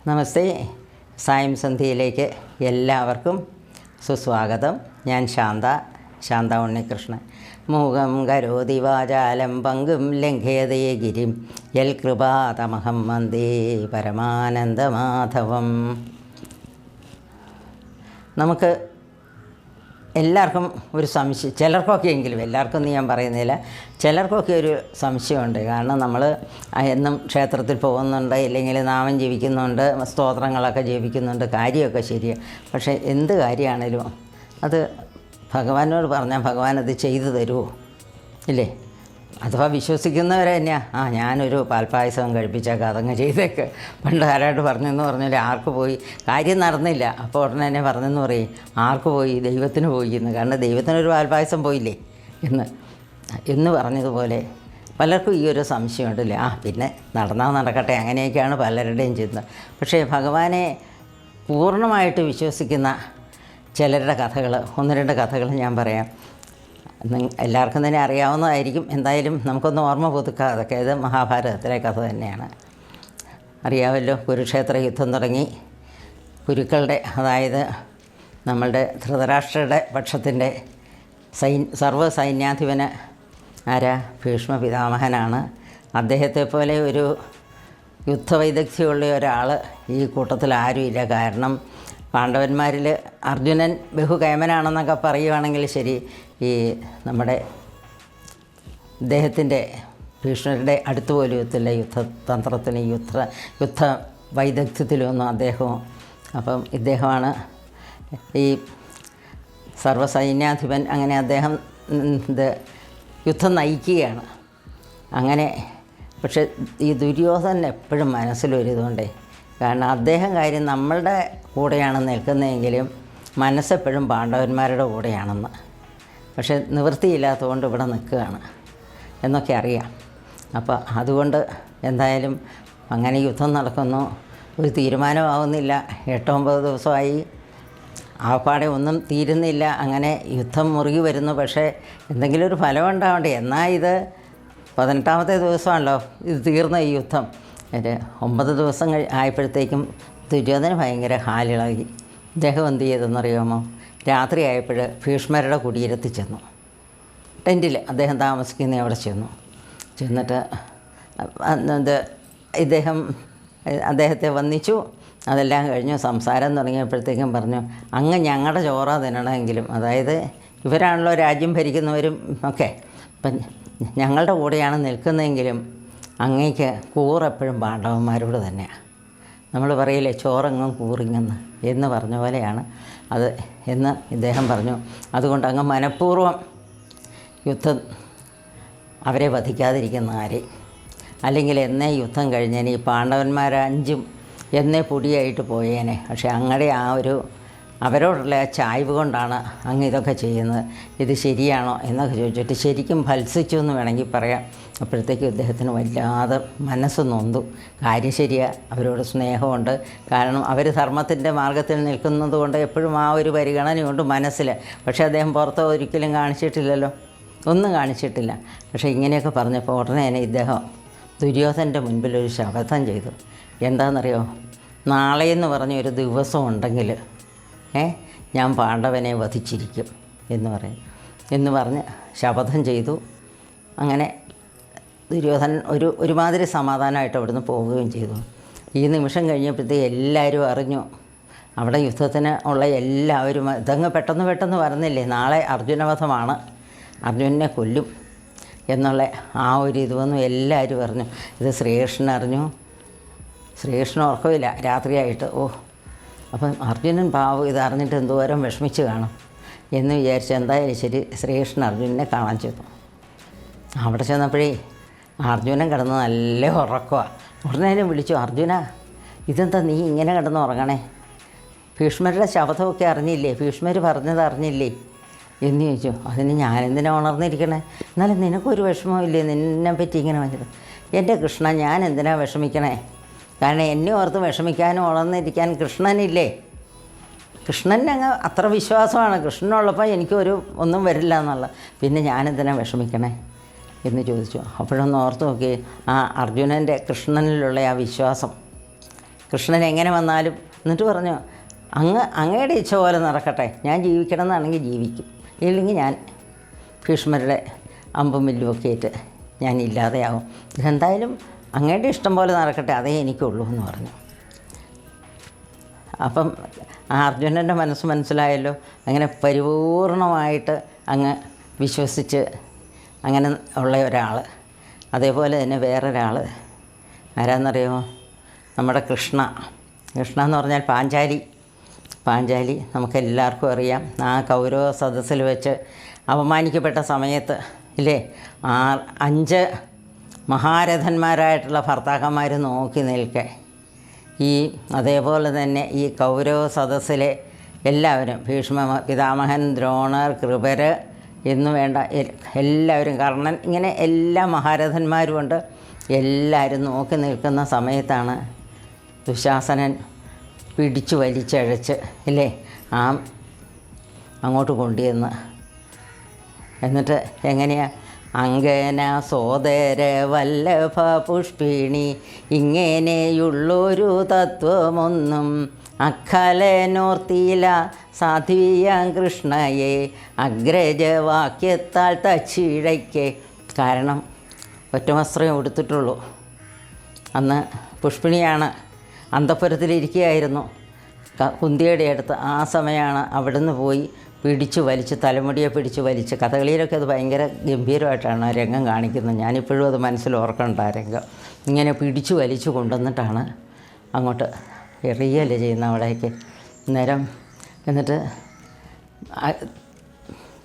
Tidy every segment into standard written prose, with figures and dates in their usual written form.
നമസ്തേ. സായം സന്ധ്യയിലേക്ക് എല്ലാവർക്കും സുസ്വാഗതം. ഞാൻ ശാന്ത ഉണ്ണികൃഷ്ണൻ. മൂകം കരോതി വാചാലം പങ്കും ലംഘയതേ ഗിരിം യൽ കൃപാതമഹം വന്ദേ പരമാനന്ദമാധവം. നമുക്ക് എല്ലാവർക്കും ഒരു സംശയം, ചിലർക്കൊക്കെ എങ്കിലും, എല്ലാവർക്കും ഞാൻ പറയുന്നില്ല, ചിലർക്കൊക്കെ ഒരു സംശയമുണ്ട്. കാരണം നമ്മൾ എന്നും ക്ഷേത്രത്തിൽ പോകുന്നുണ്ട്, ഇല്ലെങ്കിൽ നാമം ജപിക്കുന്നുണ്ട്, സ്തോത്രങ്ങളൊക്കെ ജപിക്കുന്നുണ്ട്, കാര്യമൊക്കെ ശരിയാണ്. പക്ഷേ എന്ത് കാര്യമാണേലും അത് ഭഗവാനോട് പറഞ്ഞാൽ ഭഗവാൻ അത് ചെയ്തു തരുമോ? ഇല്ലേ? അഥവാ വിശ്വസിക്കുന്നവരെ തന്നെയാണ് ഞാനൊരു പാൽപ്പായസം കഴിപ്പിച്ചേക്കാം, അതങ്ങ് ചെയ്തേക്ക്. പണ്ട് ആരായിട്ട് പറഞ്ഞെന്ന് പറഞ്ഞാൽ ആർക്ക് പോയി, കാര്യം നടന്നില്ല, അപ്പോൾ ഉടനെ തന്നെ പറഞ്ഞെന്ന് പറയും ആർക്ക് പോയി, ദൈവത്തിന് പോയി എന്ന്. കാരണം ദൈവത്തിനൊരു പാൽപ്പായസം പോയില്ലേ എന്ന് പറഞ്ഞതുപോലെ പലർക്കും ഈ ഒരു സംശയമുണ്ടല്ലേ. പിന്നെ നടന്നാൽ നടക്കട്ടെ, അങ്ങനെയൊക്കെയാണ് പലരുടെയും ചിന്ത. പക്ഷേ ഭഗവാനെ പൂർണ്ണമായിട്ട് വിശ്വസിക്കുന്ന ചിലരുടെ കഥകൾ, ഒന്ന് രണ്ട് കഥകൾ ഞാൻ പറയാം. എല്ലാവർക്കും തന്നെ അറിയാവുന്നതായിരിക്കും. എന്തായാലും നമുക്കൊന്ന് ഓർമ്മ പുതുക്കുക. അതൊക്കെ ഇത് മഹാഭാരതത്തിലെ കഥ തന്നെയാണ്. അറിയാമല്ലോ, കുരുക്ഷേത്ര യുദ്ധം തുടങ്ങി. കുരുക്കളുടെ, അതായത് നമ്മളുടെ ധൃതരാഷ്ട്രയുടെ പക്ഷത്തിൻ്റെ സർവ്വ സൈന്യാധിപന് ആരാ? ഭീഷ്മ പിതാമഹനാണ്. അദ്ദേഹത്തെ പോലെ ഒരു യുദ്ധവൈദഗ്ധ്യമുള്ള ഒരാൾ ഈ കൂട്ടത്തിൽ ആരുമില്ല. കാരണം പാണ്ഡവന്മാരിൽ അർജുനൻ ബഹുകേമനാണെന്നൊക്കെ പറയുവാണെങ്കിൽ ശരി, ഈ നമ്മുടെ ഇദ്ദേഹത്തിൻ്റെ ഭീഷ്മരുടെ അടുത്ത് പോലും എത്തില്ല യുദ്ധതന്ത്രത്തിന്, യുദ്ധ വൈദഗ്ധ്യത്തിലൊന്നും അദ്ദേഹവും. അപ്പം ഇദ്ദേഹമാണ് ഈ സർവ്വസൈന്യാധിപൻ. അങ്ങനെ അദ്ദേഹം യുദ്ധം നയിക്കുകയാണ്. അങ്ങനെ പക്ഷെ ഈ ദുര്യോധനൻ എപ്പോഴും മനസ്സിലൊരിതുകൊണ്ടേ, കാരണം അദ്ദേഹം കാര്യം നമ്മളുടെ കൂടെയാണ് നിൽക്കുന്നതെങ്കിലും മനസ്സെപ്പോഴും പാണ്ഡവന്മാരുടെ കൂടെയാണെന്ന്. പക്ഷെ നിവൃത്തിയില്ലാത്തതുകൊണ്ട് ഇവിടെ നിൽക്കുകയാണ് എന്നൊക്കെ അറിയാം. അപ്പോൾ അതുകൊണ്ട് എന്തായാലും അങ്ങനെ യുദ്ധം നടക്കുന്നു. ഒരു തീരുമാനമാവുന്നില്ല. 8-9 ദിവസമായി, ആപ്പാടെ ഒന്നും തീരുന്നില്ല. അങ്ങനെ യുദ്ധം മുറുകി വരുന്നു. പക്ഷേ എന്തെങ്കിലും ഒരു ഫലം ഉണ്ടാവണ്ടേ. എന്നാൽ ഇത് 18ാമത്തെ ദിവസമാണല്ലോ ഇത് തീർന്ന ഈ യുദ്ധം. 9 ദിവസം ആയപ്പോഴത്തേക്കും ദുര്യോധന ഭയങ്കര ഹാലിളകി. ഇദ്ദേഹം എന്ത് ചെയ്തെന്നറിയാമോ? രാത്രി ആയപ്പോൾ ഭീഷ്മരുടെ കുടീരത്തിൽ ചെന്നു. ടെൻറ്റിൽ അദ്ദേഹം താമസിക്കുന്ന അവിടെ ചെന്നിട്ട് അദ്ദേഹത്തെ വന്ദിച്ചു. അതെല്ലാം കഴിഞ്ഞു. സംസാരം തുടങ്ങിയപ്പോഴത്തേക്കും പറഞ്ഞു, അങ്ങ് ഞങ്ങളുടെ ചോറ തിന്നണമെങ്കിലും, അതായത് ഇവരാണല്ലോ രാജ്യം ഭരിക്കുന്നവരും ഒക്കെ, അപ്പം ഞങ്ങളുടെ കൂടെയാണ് നിൽക്കുന്നതെങ്കിലും അങ്ങേക്ക് കൂറെപ്പോഴും പാണ്ഡവന്മാരോട് തന്നെയാണ്. നമ്മൾ പറയില്ലേ ചോറങ്ങും കൂറിങ്ങെന്ന് എന്ന് പറഞ്ഞ പോലെയാണ് അത് എന്ന് ഇദ്ദേഹം പറഞ്ഞു. അതുകൊണ്ട് അങ്ങ് മനഃപൂർവ്വം യുദ്ധം അവരെ വധിക്കാതിരിക്കുന്ന ആരെ, അല്ലെങ്കിൽ എന്നേ യുദ്ധം കഴിഞ്ഞേനെ ഈ പാണ്ഡവന്മാർ 5ഉം എന്നേ പൊടിയായിട്ട് പോയേനെ. പക്ഷേ അങ്ങടെ ആ ഒരു അവരോടുള്ള ആ ചായ്വ് കൊണ്ടാണ് അങ്ങ് ഇതൊക്കെ ചെയ്യുന്നത്. ഇത് ശരിയാണോ എന്നൊക്കെ ചോദിച്ചിട്ട് ശരിക്കും ഭത്സിച്ചു എന്ന് വേണമെങ്കിൽ പറയാം. അപ്പോഴത്തേക്കും ഇദ്ദേഹത്തിന് വല്ലാതെ മനസ്സ് നൊന്തു. കാര്യം ശരിയാണ്, അവരോട് സ്നേഹമുണ്ട്. കാരണം അവർ ധർമ്മത്തിൻ്റെ മാർഗത്തിൽ നിൽക്കുന്നത് കൊണ്ട് എപ്പോഴും ആ ഒരു പരിഗണനയുണ്ട് മനസ്സിൽ. പക്ഷേ അദ്ദേഹം പുറത്ത് ഒരിക്കലും കാണിച്ചിട്ടില്ലല്ലോ, ഒന്നും കാണിച്ചിട്ടില്ല. പക്ഷേ ഇങ്ങനെയൊക്കെ പറഞ്ഞപ്പോൾ ഉടനെ തന്നെ ഇദ്ദേഹം ദുര്യോധനൻ്റെ മുൻപിൽ ഒരു ശപഥം ചെയ്തു. എന്താണെന്നറിയോ? നാളെയെന്ന് പറഞ്ഞൊരു ദിവസം ഉണ്ടെങ്കിൽ ഞാൻ പാണ്ഡവനെ വധിച്ചിരിക്കും എന്ന് പറഞ്ഞ് ശപഥം ചെയ്തു. അങ്ങനെ ദുര്യോധനൻ ഒരുമാതിരി സമാധാനമായിട്ട് അവിടുന്ന് പോവുകയും ചെയ്തു. ഈ നിമിഷം കഴിഞ്ഞപ്പോഴത്തേക്ക് എല്ലാവരും അറിഞ്ഞു, അവിടെ യുദ്ധത്തിന് ഉള്ള എല്ലാവരും ഇതങ്ങ് പെട്ടെന്ന് പറഞ്ഞില്ലേ, നാളെ അർജുനവധമാണ്, അർജുനനെ കൊല്ലും എന്നുള്ള ആ ഒരു ഇതൊന്നും എല്ലാവരും അറിഞ്ഞു. ഇത് ശ്രീകൃഷ്ണൻ അറിഞ്ഞു. ശ്രീകൃഷ്ണൻ ഉറക്കമില്ല രാത്രിയായിട്ട്. അപ്പം അർജുനൻ പാവം ഇതറിഞ്ഞിട്ട് എന്തോരം വിഷമിച്ച് കാണും എന്ന് വിചാരിച്ച് എന്തായാലും ശരി ശ്രീകൃഷ്ണൻ അർജുനനെ കാണാൻ ചെന്നു. അവിടെ ചെന്നപ്പോഴേ അർജുനൻ കിടന്ന് നല്ല ഉറക്കമാണ്. ഉടനെ വിളിച്ചു, അർജുന ഇതെന്താ നീ ഇങ്ങനെ കിടന്ന് ഉറങ്ങണേ? ഭീഷ്മരുടെ ശബ്ദമൊക്കെ അറിഞ്ഞില്ലേ? ഭീഷ്മർ പറഞ്ഞത് അറിഞ്ഞില്ലേ എന്ന് ചോദിച്ചു. അതിന് ഞാനെന്തിനാ ഉണർന്നിരിക്കണേ? എന്നാലും നിനക്കൊരു വിഷമമില്ലേ നിന്നെ പറ്റി ഇങ്ങനെ വന്നത്? എൻ്റെ കൃഷ്ണ, ഞാൻ എന്തിനാ വിഷമിക്കണേ? കാരണം എന്നെ ഓർത്ത് വിഷമിക്കാനും ഉണർന്നിരിക്കാൻ കൃഷ്ണനില്ലേ? കൃഷ്ണനങ്ങ് അത്ര വിശ്വാസമാണ്. കൃഷ്ണനുള്ളപ്പോൾ എനിക്കൊരു ഒന്നും വരില്ല എന്നുള്ള, പിന്നെ ഞാനെന്തിനാ വിഷമിക്കണേ എന്ന് ചോദിച്ചു. അപ്പോഴൊന്ന് ഓർത്ത് നോക്കി, ആ അർജുനൻ്റെ കൃഷ്ണനിലുള്ള ആ വിശ്വാസം കൃഷ്ണൻ എങ്ങനെ വന്നാലും. എന്നിട്ട് പറഞ്ഞു, അങ്ങയുടെ ഇച്ഛ പോലെ നടക്കട്ടെ, ഞാൻ ജീവിക്കണം എന്നാണെങ്കിൽ ജീവിക്കും, ഇല്ലെങ്കിൽ ഞാൻ ഭീഷ്മരുടെ അമ്പും വില്ലുമൊക്കെ ആയിട്ട് ഞാൻ ഇല്ലാതെയാവും. ഇതെന്തായാലും അങ്ങയുടെ ഇഷ്ടം പോലെ നടക്കട്ടെ, അതേ എനിക്കുള്ളൂ എന്ന് പറഞ്ഞു. അപ്പം അർജുനൻ്റെ മനസ്സ് മനസ്സിലായല്ലോ. അങ്ങനെ പരിപൂർണമായിട്ട് അങ്ങ് വിശ്വസിച്ച് അങ്ങനെ ഉള്ള ഒരാൾ. അതേപോലെ തന്നെ വേറൊരാൾ ആരാന്നറിയുമോ? നമ്മുടെ കൃഷ്ണ എന്ന് പറഞ്ഞാൽ പാഞ്ചാലി നമുക്കെല്ലാവർക്കും അറിയാം. ആ കൗരവ സദസ്സിൽ വെച്ച് അപമാനിക്കപ്പെട്ട സമയത്ത് ഇല്ലേ, 5 മഹാരഥന്മാരായിട്ടുള്ള ഭർത്താക്കന്മാർ നോക്കി നിൽക്കെ, അതേപോലെ തന്നെ ഈ കൗരവ സദസ്സിലെ എല്ലാവരും, ഭീഷ്മ പിതാമഹൻ, ദ്രോണർ, കൃപർ എന്നു വേണ്ട എല്ലാവരും, കർണൻ, ഇങ്ങനെ എല്ലാ മഹാരഥന്മാരുമുണ്ട്. എല്ലാവരും നോക്കി നിൽക്കുന്ന സമയത്താണ് ദുശാസനൻ പിടിച്ചു വലിച്ചഴച്ച് ഇല്ലേ അങ്ങോട്ട് കൊണ്ടുവന്ന്. എന്നിട്ട് എങ്ങനെയാ? അങ്കന സോദര വല്ലഭ പുഷ്പിണി, ഇങ്ങനെയുള്ളൊരു തത്വമൊന്നും അഖലനോർത്തില സാധ്വിയാം കൃഷ്ണയെ അഗ്രജവാക്യത്താൽ തച്ചിഴയ്ക്ക്. കാരണം ഒറ്റ വസ്ത്രമേ ഉടുത്തിട്ടുള്ളൂ. അന്ന് പുഷ്പിണിയാണ്, അന്തഃപുരത്തിലിരിക്കുകയായിരുന്നു കുന്തിയുടെ അടുത്ത്. ആ സമയമാണ് അവിടുന്ന് പോയി തലമുടിയെ പിടിച്ച് വലിച്ച്. കഥകളിയിലൊക്കെ അത് ഭയങ്കര ഗംഭീരമായിട്ടാണ് ആ രംഗം കാണിക്കുന്നത്. ഞാനിപ്പോഴും അത് മനസ്സിൽ ഓർക്കണ്ട ആ രംഗം. ഇങ്ങനെ പിടിച്ചു വലിച്ചു കൊണ്ടുവന്നിട്ടാണ് അങ്ങോട്ട് എറിയല്ലേ ചെയ്യുന്ന അവിടേക്ക്. എന്നിട്ട്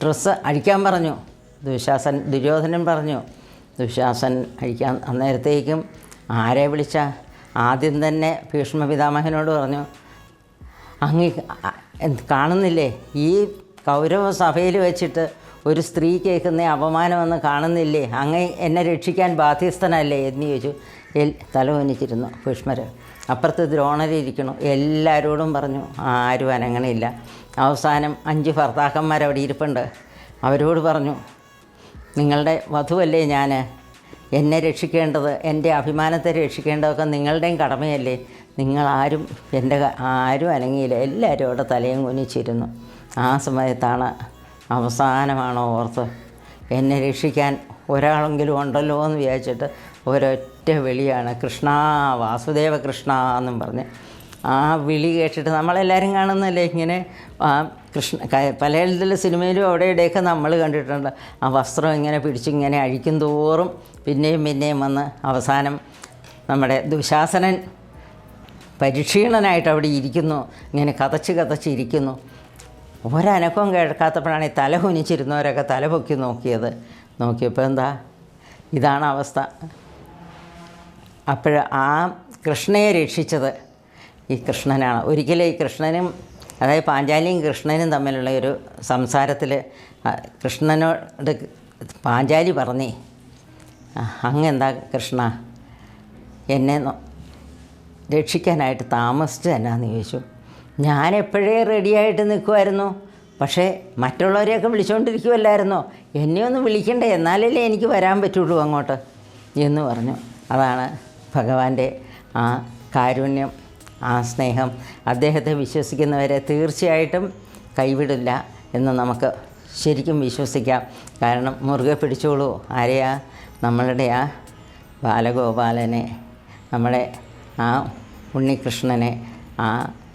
ഡ്രസ്സ് അഴിക്കാൻ പറഞ്ഞു. ദുര്യോധനൻ പറഞ്ഞു ദുശാസൻ അഴിക്കാൻ. അന്നേരത്തേക്കും ആരെ വിളിച്ച? ആദ്യം തന്നെ ഭീഷ്മ പിതാമഹനോട് പറഞ്ഞു, അങ്ങ് കാണുന്നില്ലേ, ഈ കൗരവ സഭയിൽ വെച്ചിട്ട് ഒരു സ്ത്രീ കേൾക്കുന്ന അപമാനമെന്ന് കാണുന്നില്ലേ, അങ്ങ് എന്നെ രക്ഷിക്കാൻ ബാധ്യസ്ഥനല്ലേ എന്ന് ചോദിച്ചു. തല ഒന്നിച്ചിരുന്നു ഭീഷ്മർ. അപ്പുറത്ത് ദ്രോണരിയ്ക്കണു. എല്ലാവരോടും പറഞ്ഞു, ആരും അനങ്ങണില്ല. അവസാനം 5 ഭർത്താക്കന്മാരവിടെ ഇരിപ്പുണ്ട്. അവരോട് പറഞ്ഞു, നിങ്ങളുടെ വധുവല്ലേ ഞാൻ, എന്നെ രക്ഷിക്കേണ്ടത്, എൻ്റെ അഭിമാനത്തെ രക്ഷിക്കേണ്ടതൊക്കെ നിങ്ങളുടെയും കടമയല്ലേ. നിങ്ങളാരും ആരും അനങ്ങിയില്ല. എല്ലാവരും അവിടെ തലയും കുനിച്ചിരുന്നു. ആ സമയത്താണ് അവസാനമാണോ ഓർത്ത് എന്നെ രക്ഷിക്കാൻ ഒരാളെങ്കിലും ഉണ്ടല്ലോ എന്ന് വിചാരിച്ചിട്ട് ഒരൊറ്റ വിളിയാണ്, കൃഷ്ണ, വാസുദേവ കൃഷ്ണ എന്നും പറഞ്ഞ്. ആ വിളി കേട്ടിട്ട് നമ്മളെല്ലാവരും കാണുന്നല്ലേ ഇങ്ങനെ പല സിനിമയിലും അവിടെ ഇവിടെയൊക്കെ നമ്മൾ കണ്ടിട്ടുണ്ട്. ആ വസ്ത്രം ഇങ്ങനെ പിടിച്ചിങ്ങനെ അഴിക്കും തോറും പിന്നെയും വന്ന് അവസാനം നമ്മുടെ ദുശാസനൻ പരിക്ഷീണനായിട്ട് അവിടെ ഇരിക്കുന്നു. ഇങ്ങനെ കതച്ചിരിക്കുന്നു. ഒരനക്കവും കേൾക്കാത്തപ്പോഴാണ് ഈ തല കുനിച്ചിരുന്നവരൊക്കെ തല പൊക്കി നോക്കിയപ്പോൾ എന്താ, ഇതാണ് അവസ്ഥ. അപ്പോൾ ആ കൃഷ്ണയെ രക്ഷിച്ചത് ഈ കൃഷ്ണനാണ്. ഒരിക്കലും ഈ കൃഷ്ണനും, അതായത് പാഞ്ചാലിയും കൃഷ്ണനും തമ്മിലുള്ള ഒരു സംസാരത്തിൽ കൃഷ്ണനോട് പാഞ്ചാലി പറഞ്ഞേ, അങ്ങെന്താ കൃഷ്ണ എന്നെ രക്ഷിക്കാനായിട്ട് താമസിച്ച് എന്നാന്ന് ചോദിച്ചു. ഞാൻ എപ്പോഴേ റെഡിയായിട്ട് നിൽക്കുമായിരുന്നു, പക്ഷേ മറ്റുള്ളവരെയൊക്കെ വിളിച്ചുകൊണ്ടിരിക്കുമല്ലായിരുന്നോ, എന്നെ ഒന്ന് വിളിക്കണ്ടേ, എന്നാലല്ലേ എനിക്ക് വരാൻ പറ്റുള്ളൂ അങ്ങോട്ട് എന്ന് പറഞ്ഞു. അതാണ് ഭഗവാന്റെ ആ കാരുണ്യം, ആ സ്നേഹം. അദ്ദേഹത്തെ വിശ്വസിക്കുന്നവരെ തീർച്ചയായിട്ടും കൈവിടില്ല എന്ന് നമുക്ക് ശരിക്കും വിശ്വസിക്കാം. കാരണം മുറുകെ പിടിച്ചോളൂ. ആരെയാ? നമ്മളുടെ ആ ബാലഗോപാലനെ, നമ്മുടെ ആ ഉണ്ണികൃഷ്ണനെ, ആ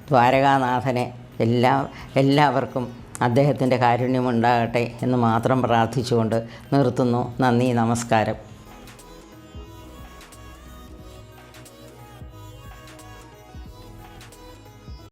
ദ്വാരകാനാഥനെ, എല്ലാവർക്കും അദ്ദേഹത്തിൻ്റെ കാരുണ്യമുണ്ടാകട്ടെ എന്ന് മാത്രം പ്രാർത്ഥിച്ചുകൊണ്ട് നിർത്തുന്നു. നന്ദി, നമസ്കാരം.